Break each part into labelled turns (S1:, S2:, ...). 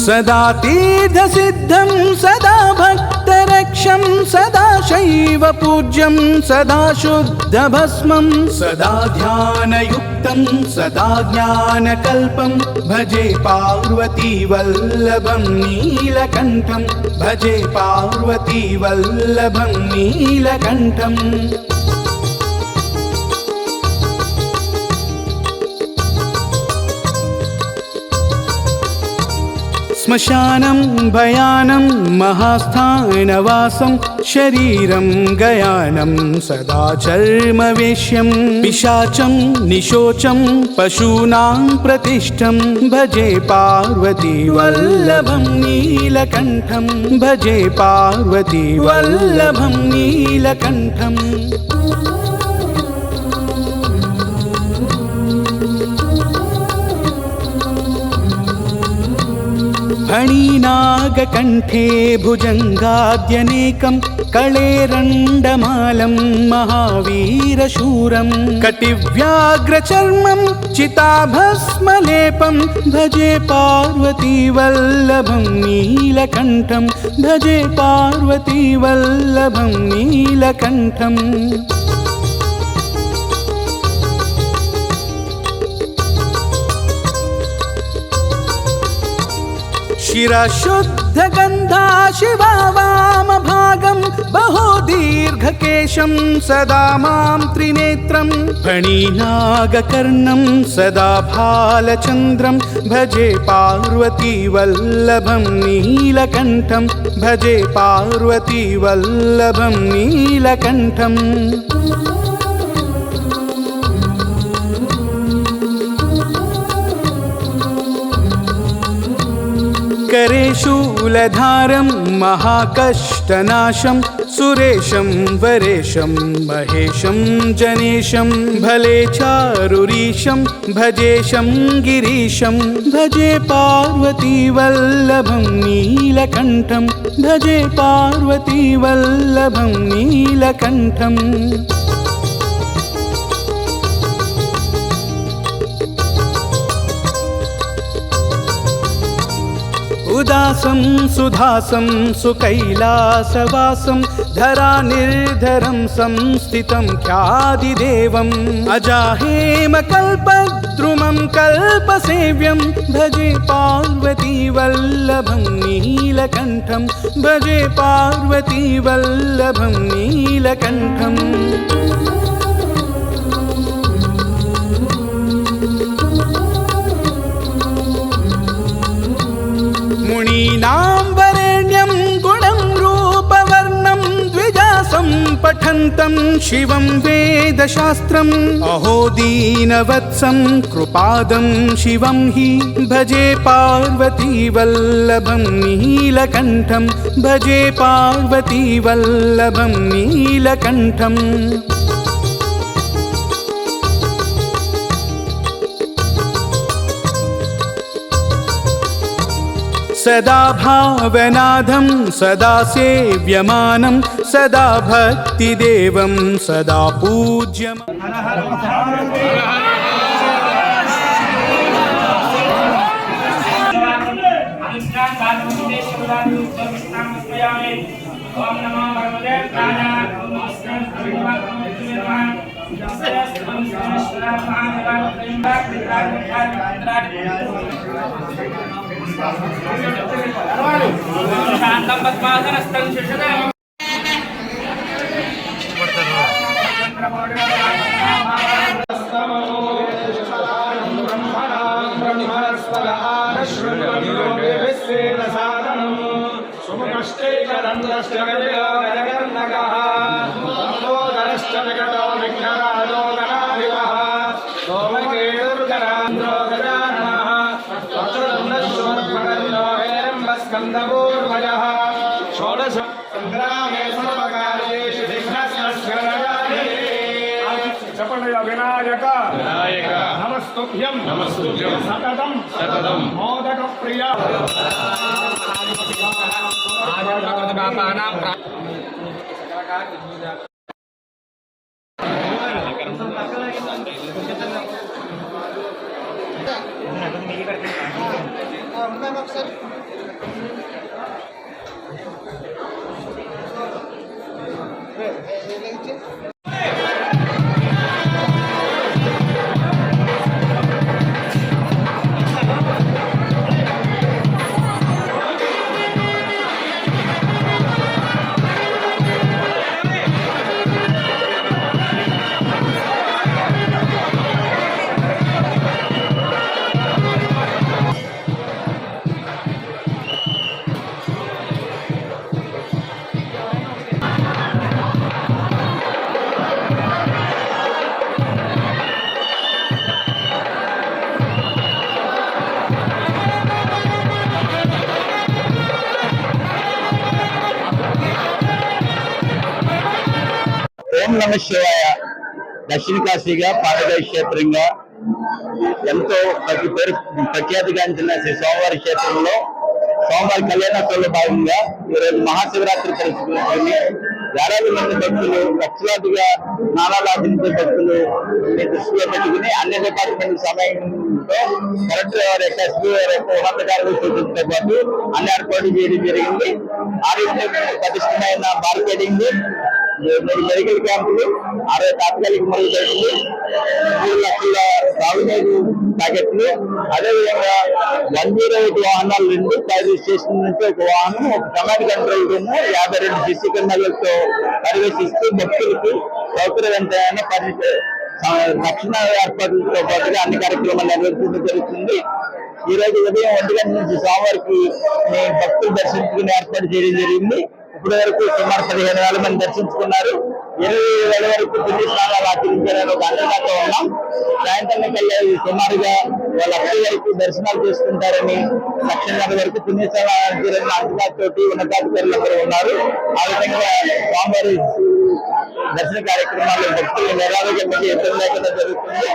S1: सदा तीर्थसिद्धं सदा भक्तरक्षं सदा शैव पूज्यं सदा शुद्धभस्मं सदा ध्यानयुक्तं सदा ज्ञानकल्पं भजे पार्वती वल्लभं नीलकण्ठं भजे पार्वती वल्लभं नीलकण्ठम् श्मशानं भयानं महास्थानवासं शरीरं गयानं सदा चर्मवेश्यं पिशाचं निशोचं पशूनां प्रतिष्ठं भजे पार्वती वल्लभं नीलकण्ठं भजे पार्वती वल्लभं नीलकण्ठम् फणिनागकण्ठे भुजङ्गाद्यनेकं कळेरण्डमालं महावीरशूरं कटिव्याघ्रचर्मं चिताभस्मलेपं भजे पार्वती वल्लभं नीलकण्ठं भजे पार्वती वल्लभं नीलकण्ठम् शिरशुद्धगन्धा शिवा वामभागं बहोदीर्घकेशं सदा मां त्रिनेत्रं फणिनागकर्णं सदा भालचन्द्रं भजे पार्वती वल्लभं नीलकण्ठं भजे पार्वती वल्लभं नीलकण्ठम् करे शूलधारं महाकष्टनाशं सुरेशं वरेशं महेशं जनेशं भले चारुरीशं भजेशं गिरीशं भजे पार्वती वल्लभं नीलकण्ठं भजे पार्वती वल्लभं नीलकण्ठम् उदासं सुधासं सुकैलासवासं धरानिर्धरं संस्थितं ख्यातिदेवम् अजाहेमकल्पद्रुमं कल्पसेव्यं भजे पार्वती वल्लभं नीलकण्ठं भजे पार्वती वल्लभं नीलकण्ठम् मुनीनां वरेण्यं गुणं रूपवर्णं द्विजासं पठन्तं शिवं वेदशास्त्रम् अहो दीनवत्सं कृपादं शिवं हि भजे पार्वती वल्लभं नीलकण्ठं भजे पार्वती वल्लभं नीलकण्ठम् सदा भावनाधं सदा सेव्यमानं सदा भक्तिदेवं सदा पूज्यम्
S2: ओम नमो भगवते शांतं पद्मासनस्थं शिशुदं विनायक नमस्तुभ्यं सततं मोदक प्रिया
S3: ఓం నమ శివాయ. దక్షిణ కాశీగా పాదగాయ క్షేత్రంగా ఎంతో ప్రఖ్యాతిగాంచిన శ్రీ సోమవారి క్షేత్రంలో సోమవారి కళ్యాణోత్సవంలో భాగంగా ఈరోజు మహాశివరాత్రి తెలుసుకుని వేలాది మంది భక్తులు లక్షలాదిగా స్నానాలు ఆచరించే భక్తులు దృష్టిలో పెట్టుకుని అన్ని డిపార్ట్మెంట్ సమయంతో కలెక్టర్ వారి యొక్క ఎస్పీ వారి యొక్క ఉన్నతాధికారులు సూచనతో పాటు అన్ని ఏర్పాట్లు చేయడం జరిగింది. ఆరోగ్య ప్రతిష్టమైన మార్కెటింగ్, మెడికల్ క్యాంపులు, 60 తాత్కాలిక మరుగుదొడ్లు, 3 లక్షల తాగునీరు ప్యాకెట్లు, అదేవిధంగా 108 వాహనాలు 2 ఫైర్ స్టేషన్ నుంచి ఒక వాహనం, ఒక కమాండ్ కంట్రోల్ రూమ్, 52 సిసి కెమెరాలతో పర్యవేక్షిస్తూ భక్తులకు సౌకర్యవంతమైన రక్షణ ఏర్పాట్లతో పాటుగా అన్ని కార్యక్రమాలు నిర్వహించడం జరుగుతుంది. ఈ రోజు ఉదయం 1 గంటల నుంచి సోమవారికి భక్తులు దర్శించుకుని ఏర్పాటు చేయడం జరిగింది. ఇప్పటి వరకు సుమారు 15,000 మంది దర్శించుకున్నారు. 20,000 వరకు పుణ్య స్నానాలు ఆచరించారని ఒక అంచనాతో ఉన్నాం. సాయంత్రం కల్లా సుమారుగా 1,00,000 వరకు దర్శనాలు చేసుకుంటారని, 1,00,000 వరకు పుణ్య స్నానాలు ఆచరించారని అంచనాతోటి ఉన్నతాధికారులందరూ ఉన్నారు. ఆ విధంగా స్వామివారి దర్శన కార్యక్రమాలు భక్తులు నిరారోగ్యంగా ఇబ్బంది లేకుండా జరుగుతుంది.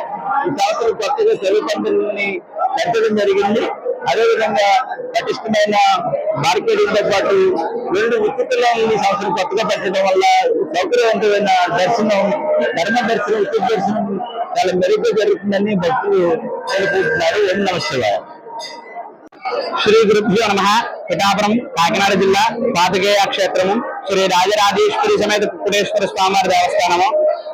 S3: ఈ సంవత్సరం కొత్తగా చెరువు పండుగని పెంచడం జరిగింది. అదేవిధంగా పటిష్టమైన మార్కెటింగ్ తో పాటు 2 ఉచితులని సంవత్సరం కొత్తగా పెట్టడం వల్ల సౌకర్యవంతమైన దర్శనం, ధర్మ దర్శనం, ఉచిత దర్శనం చాలా మెరుగ్గా జరుగుతుందని భక్తులు తెలుపుతున్నారు. ఓం నమః శివాయ. శ్రీ గురుభ్యో నమః. పిఠాపురం, కాకినాడ జిల్లా పాతకేయ క్షేత్రము శ్రీ రాజరాజేశ్వరి సమేత కుక్కుటేశ్వర స్వామివారి దేవస్థానము.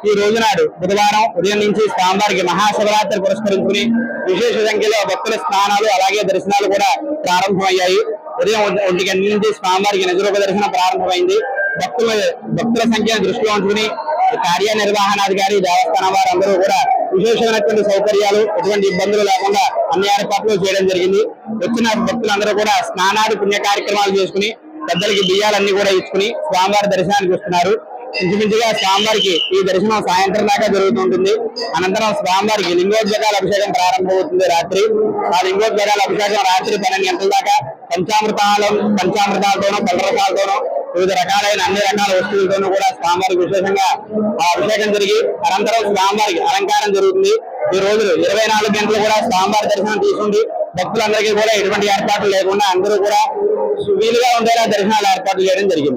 S3: ఈ రోజు నాడు బుధవారం ఉదయం నుంచి స్వామివారికి మహాశివరాత్రి పురస్కరించుకుని విశేష సంఖ్యలో భక్తుల స్నానాలు అలాగే దర్శనాలు కూడా ప్రారంభమయ్యాయి. ఉదయం 1 గంటల నుంచి స్వామివారికి నిజరూప దర్శనం ప్రారంభమైంది. భక్తుల సంఖ్యను దృష్టిలో ఉంచుకుని కార్యనిర్వహణాధికారి, దేవస్థానం వారందరూ కూడా విశేషమైనటువంటి సౌకర్యాలు, ఎటువంటి ఇబ్బందులు లేకుండా అన్ని ఏర్పాట్లు చేయడం జరిగింది. వచ్చిన భక్తులందరూ కూడా స్నానాది పుణ్య కార్యక్రమాలు చేసుకుని పెద్దలకి బియ్యాలన్నీ కూడా ఇచ్చుకుని స్వామివారి దర్శనానికి వస్తున్నారు. ఇంచుమించుగా స్వామివారికి ఈ దర్శనం సాయంత్రం దాకా జరుగుతుంటుంది. అనంతరం స్వామివారికి లింగోద్భకాల అభిషేకం ప్రారంభమవుతుంది రాత్రి. ఆ లింగోద్భకాల అభిషేకం రాత్రి 12 గంటల దాకా పంచామృతాలతోనూ, పళ్ళరసాలతోనూ, వివిధ రకాలైన అన్ని రకాల వస్తువులతోనూ కూడా స్వామివారికి విశేషంగా ఆ అభిషేకం జరిగి అనంతరం స్వామివారికి అలంకారం జరుగుతుంది. ఈ రోజులు 24 గంటలు కూడా స్వామివారి దర్శనం తీసుకుంది. భక్తులందరికీ కూడా ఎటువంటి ఏర్పాట్లు లేకుండా అందరూ కూడా వీలుగా ఉండేలా దర్శనాలు ఏర్పాట్లు చేయడం జరిగింది.